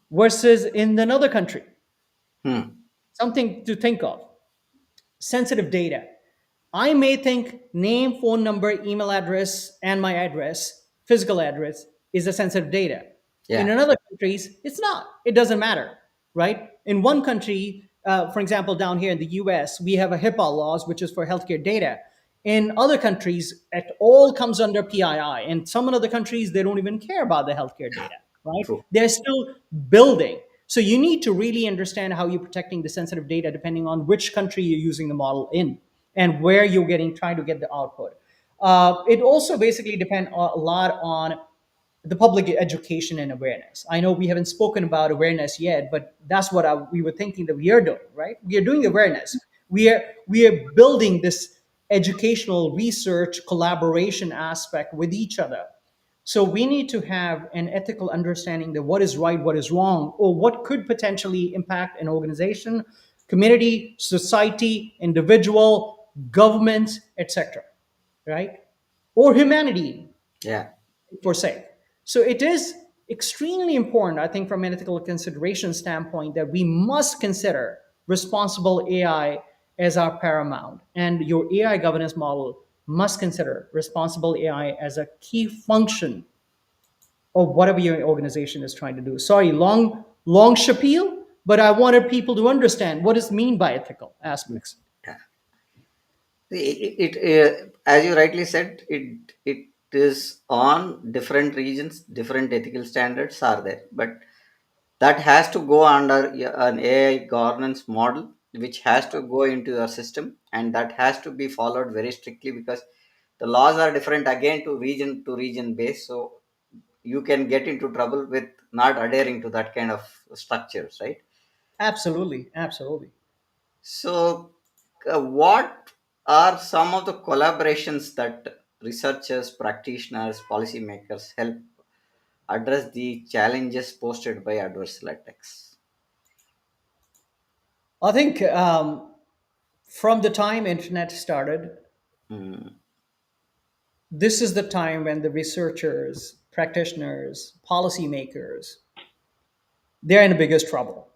versus in another country.
Hmm.
Something to think of. Sensitive data. I may think name, phone number, email address, and my address, physical address, is a sensitive data. In
Yeah.
another countries, it's not. It doesn't matter, right? In one country, for example, down here in the US, we have a HIPAA laws, which is for healthcare data. In other countries, it all comes under PII. And some other countries, they don't even care about the healthcare data, right?
True.
They're still building. So you need to really understand how you're protecting the sensitive data depending on which country you're using the model in and where you're getting trying to get the output. It also basically depends a lot on the public education and awareness. I know we haven't spoken about awareness yet, but that's what we were thinking that we are doing, right? We are doing awareness. We are building this educational research collaboration aspect with each other. So we need to have an ethical understanding that what is right, what is wrong, or what could potentially impact an organization, community, society, individual, government, etc. Right? Or humanity
Yeah.
for say. So it is extremely important, I think, from an ethical consideration standpoint, that we must consider responsible AI as our paramount. And your AI governance model must consider responsible AI as a key function of whatever your organization is trying to do. Sorry, long spiel, but I wanted people to understand what is mean by ethical aspects.
Yeah. As you rightly said, it is on different regions, different ethical standards are there, but that has to go under an AI governance model, which has to go into your system, and that has to be followed very strictly because the laws are different again to region base. So you can get into trouble with not adhering to that kind of structures, right?
Absolutely, absolutely.
So, what are some of the collaborations that researchers, practitioners, policymakers help address the challenges posted by adversarial attacks?
I think from the time internet started,
Hmm.
this is the time when the researchers, practitioners, policymakers, they're in the biggest trouble.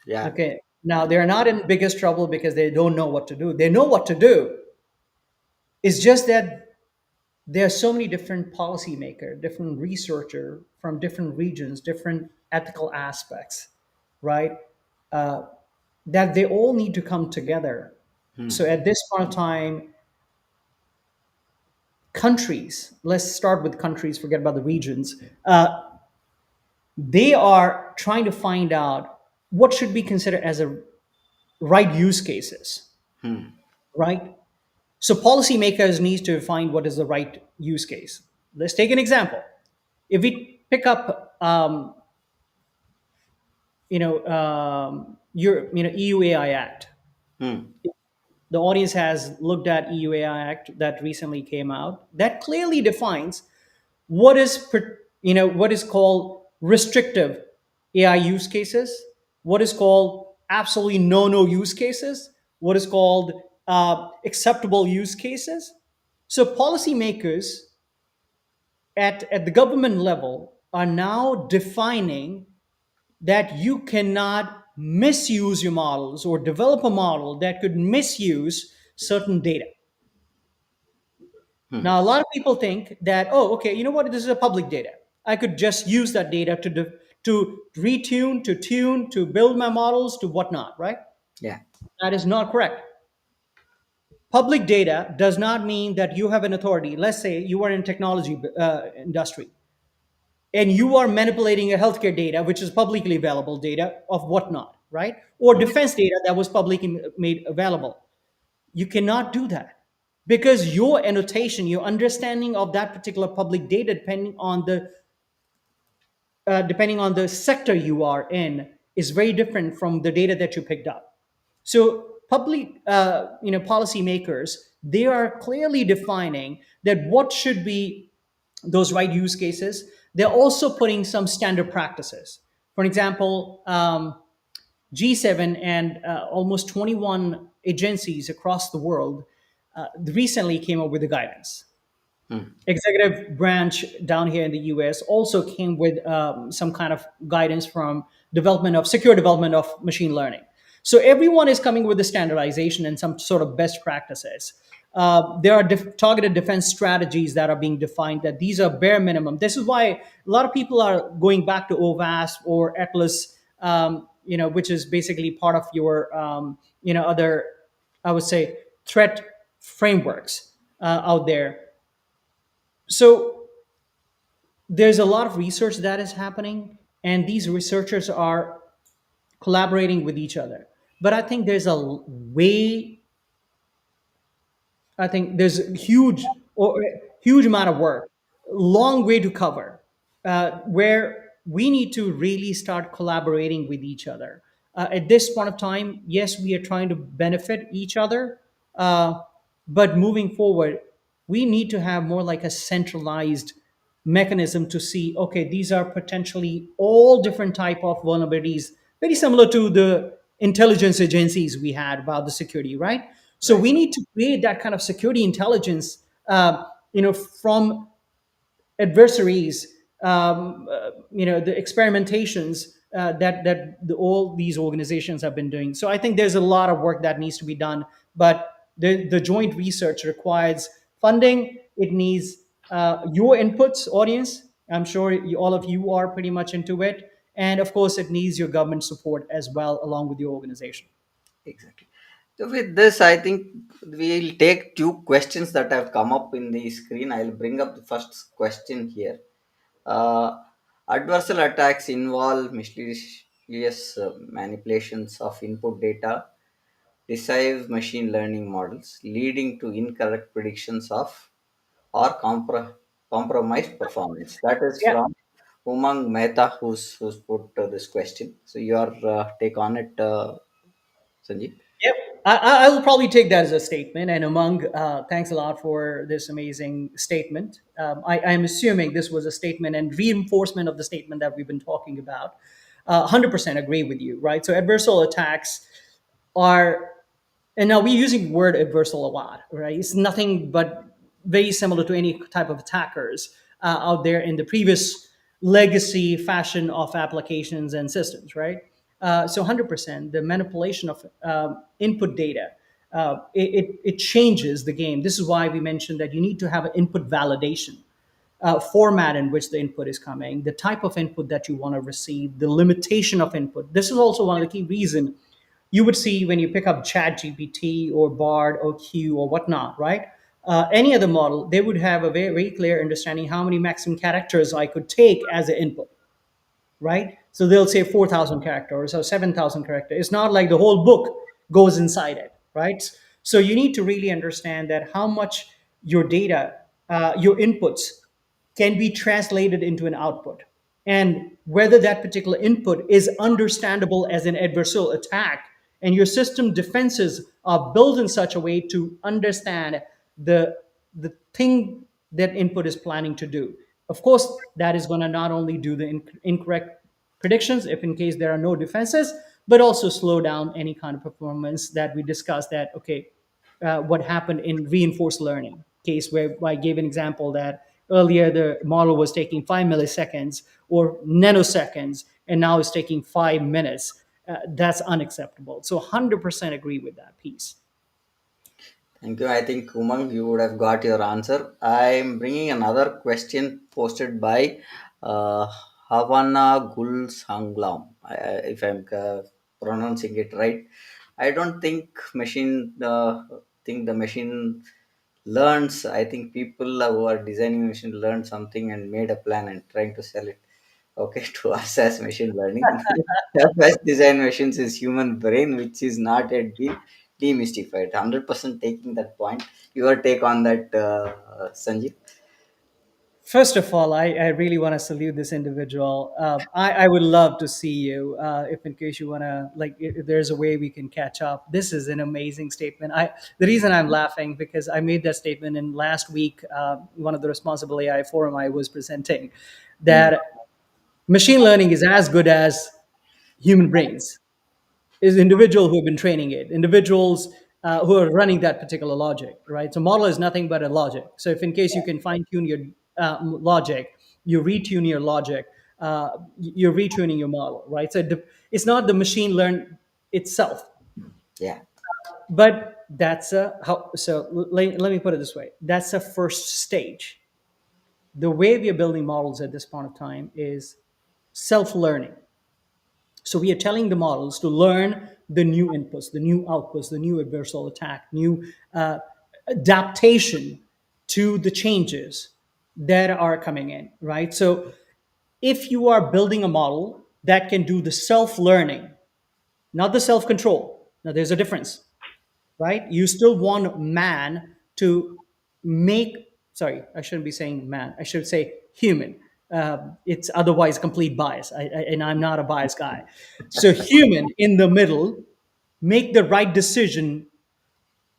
Yeah.
Okay. Now they're not in biggest trouble because they don't know what to do. They know what to do. It's just that there are so many different policymakers, different researcher from different regions, different ethical aspects, right? Uh, that they all need to come together. So
Hmm.
at this point of time, countries, let's start with countries, forget about the regions, they are trying to find out what should be considered as a right use cases,
Hmm.
right? So policymakers need to find what is the right use case. Let's take an example. If we pick up, your EU AI Act,
Hmm.
the audience has looked at EU AI Act that recently came out. That clearly defines what is what is called restrictive AI use cases, what is called absolutely no use cases, what is called acceptable use cases. So policymakers at the government level are now defining that you cannot misuse your models or develop a model that could misuse certain data.
Mhm.
Now, a lot of people think that, oh, okay, you know what? This is a public data. I could just use that data to retune, to tune, to build my models, to whatnot, right?
Yeah.
That is not correct. Public data does not mean that you have an authority. Let's say you are in technology industry and you are manipulating a healthcare data, which is publicly available data of whatnot, right? Or defense data that was publicly made available. You cannot do that because your annotation, your understanding of that particular public data, depending on the sector you are in, is very different from the data that you picked up. So public, policymakers, they are clearly defining that what should be those right use cases. They're also putting some standard practices. For example, G7 and almost 21 agencies across the world recently came up with a guidance.
Hmm.
Executive branch down here in the US also came with some kind of guidance from secure development of machine learning. So everyone is coming with the standardization and some sort of best practices. There are targeted defense strategies that are being defined, that these are bare minimum. This is why a lot of people are going back to OVASP or Atlas, which is basically part of your other, I would say, threat frameworks out there. So there's a lot of research that is happening, and these researchers are collaborating with each other. But I think there's a way I think there's a huge amount of work, long way to cover, where we need to really start collaborating with each other. At this point of time, yes, we are trying to benefit each other, uh, but moving forward, we need to have more like a centralized mechanism to see, okay, these are potentially all different type of vulnerabilities, very similar to the intelligence agencies we had about the security, right? So
Right.
we need to create that kind of security intelligence, from adversaries, the experimentations all these organizations have been doing. So I think there's a lot of work that needs to be done, but the joint research requires funding. It needs your inputs, audience. I'm sure all of you are pretty much into it, and of course, it needs your government support as well, along with your organization.
Exactly. So with this, I think we'll take two questions that have come up in the screen. I'll bring up the first question here. Uh, Adversarial attacks involve mischievous manipulations of input data, deceive machine learning models, leading to incorrect predictions of or compromised performance. That is
Yeah.
from Umang Mehta, who's put this question. So your take on it, Sanjeev.
Yep. I will probably take that as a statement. And among, thanks a lot for this amazing statement. I'm assuming this was a statement and reinforcement of the statement that we've been talking about. 100% agree with you, right? So adversarial attacks are, and now we're using the word adversarial a lot, right? It's nothing but very similar to any type of attackers out there in the previous legacy fashion of applications and systems, right? So 100%, the manipulation of input data, it changes the game. This is why we mentioned that you need to have an input validation, format in which the input is coming, the type of input that you want to receive, the limitation of input. This is also one of the key reasons you would see when you pick up Chat GPT or Bard or Q or whatnot, right? Any other model, they would have a very, very clear understanding how many maximum characters I could take as an input, right? So they'll say 4,000 characters or 7,000 characters. It's not like the whole book goes inside it, right? So you need to really understand that how much your data, your inputs can be translated into an output, and whether that particular input is understandable as an adversarial attack, and your system defenses are built in such a way to understand the the thing that input is planning to do. Of course, that is going to not only do the incorrect predictions if in case there are no defenses, but also slow down any kind of performance that we discussed, that okay, what happened in reinforced learning case, where I gave an example that earlier the model was taking 5 milliseconds or nanoseconds, and now it's taking 5 minutes. That's unacceptable. So 100% agree with that piece.
Thank you. I think Umang, you would have got your answer. I'm bringing another question posted by uh, Havana Gul Sanglam. If I'm pronouncing it right, I don't think think the machine learns. I think people who are designing machine learned something and made a plan and trying to sell it. Okay, to us as machine learning. The best design machines is human brain, which is not yet been demystified. 100% taking that point. Your take on that, Sanjeev?
First of all, I really want to salute this individual. I would love to see you if, in case you want to, like, if there's a way we can catch up. This is an amazing statement. The reason I'm laughing because I made that statement in last week, one of the responsible AI forum I was presenting,
Hmm.
that machine learning is as good as human brains. Is individual who have been training it, individuals who are running that particular logic, right? So model is nothing but a logic. So if in case you can fine tune your logic, you retune your logic, you're retuning your model, right? So it's not the machine learn itself,
Yeah,
but that's a how. So let me put it this way: that's a first stage. The way we are building models at this point of time is self-learning. So we are telling the models to learn the new inputs, the new outputs, the new adversarial attack, new adaptation to the changes that are coming in, right? So if you are building a model that can do the self-learning, not the self-control, now there's a difference, right? You still want man to make, sorry, I shouldn't be saying man, I should say human. It's otherwise complete bias, and I'm not a biased guy. So, human in the middle make the right decision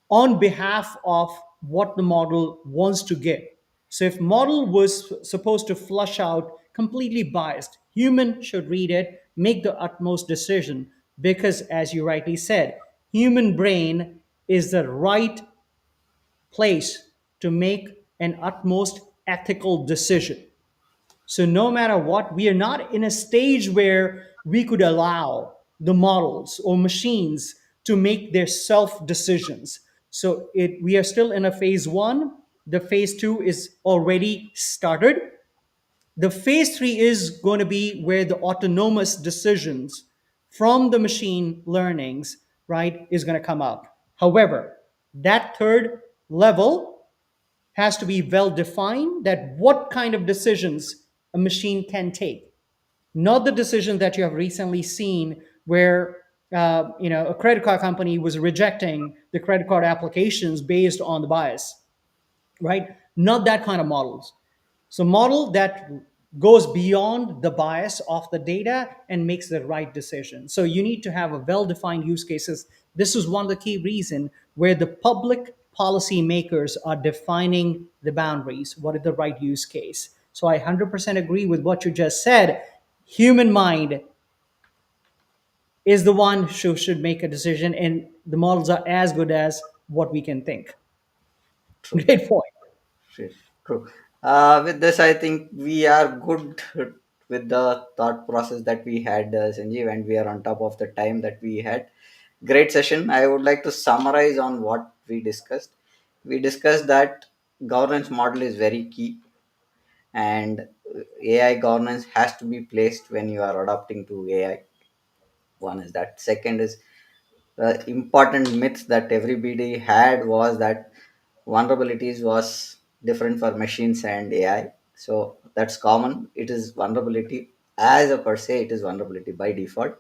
on behalf of what the model wants to give. So if model was supposed to flush out completely biased, human should read it, make the utmost decision because as you rightly said, human brain is the right place to make an utmost ethical decision. So no matter what, we are not in a stage where we could allow the models or machines to make their self decisions. So we are still in a phase one. The phase two is already started. The phase three is going to be where the autonomous decisions from the machine learnings, right, is going to come out. However, that third level has to be well defined, that what kind of decisions a machine can take, not the decision that you have recently seen where a credit card company was rejecting the credit card applications based on the bias, right? Not that kind of models. So model that goes beyond the bias of the data and makes the right decision. So you need to have a well-defined use cases. This is one of the key reason where the public policy makers are defining the boundaries. What is the right use case? So I 100% agree with what you just said. Human mind is the one who should make a decision, and the models are as good as what we can think.
true.
Great point.
True. True. With this, I think we are good with the thought process that we had, Sanjeev, and we are on top of the time that we had. Great session. I would like to summarize on what we discussed. We discussed that governance model is very key, and AI governance has to be placed when you are adapting to AI. One is that. Second is the important myth that everybody had was that vulnerabilities was different for machines and AI. So that's common. It is vulnerability as a per se. It is vulnerability by default.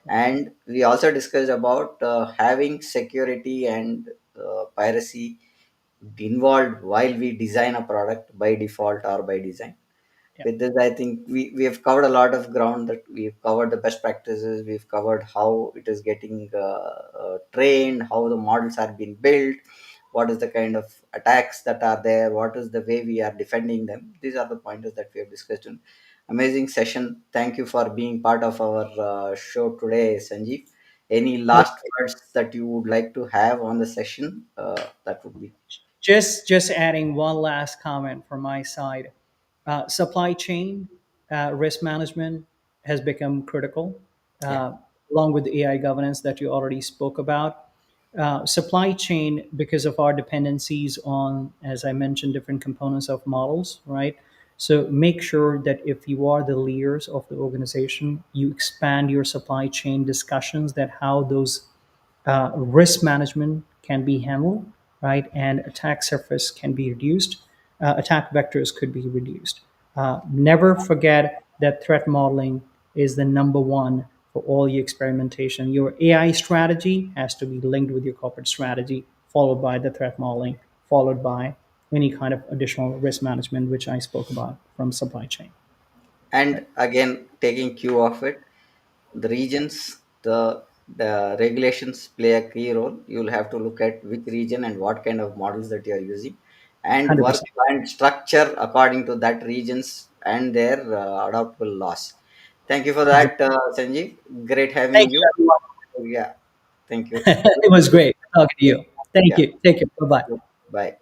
And we also discussed about having security and piracy involved while we design a product by default or by design.
Yeah.
With this, I think we have covered a lot of ground. That we've covered the best practices, we've covered how it is getting trained, how the models are being built, what is the kind of attacks that are there, what is the way we are defending them. These are the pointers that we have discussed in amazing session. Thank you for being part of our show today, Sanjeev. Any last words that you would like to have on the session, that would be.
Just adding one last comment from my side. Supply chain risk management has become critical,
Yeah.
uh, along with AI governance that you already spoke about. Supply chain, because of our dependencies on, as I mentioned, different components of models, right? So make sure that if you are the leaders of the organization, you expand your supply chain discussions, that how those risk management can be handled, right? And attack surface can be reduced, attack vectors could be reduced. Never forget that threat modeling is the number one for all your experimentation. Your AI strategy has to be linked with your corporate strategy, followed by the threat modeling, followed by any kind of additional risk management, which I spoke about from supply chain.
And
Right?
again, taking cue of it, the regions, the regulations play a key role. You'll have to look at which region and what kind of models that you are using, and work
100%.
and structure according to that regions and their adoptable laws. Thank you for that,
Exactly.
Sanjeev. Great having
Thank you,
you.
everyone.
Yeah, thank you.
It was great talking to
Yeah,
you. Thank
yeah.
you. Take care. Bye bye.
Bye.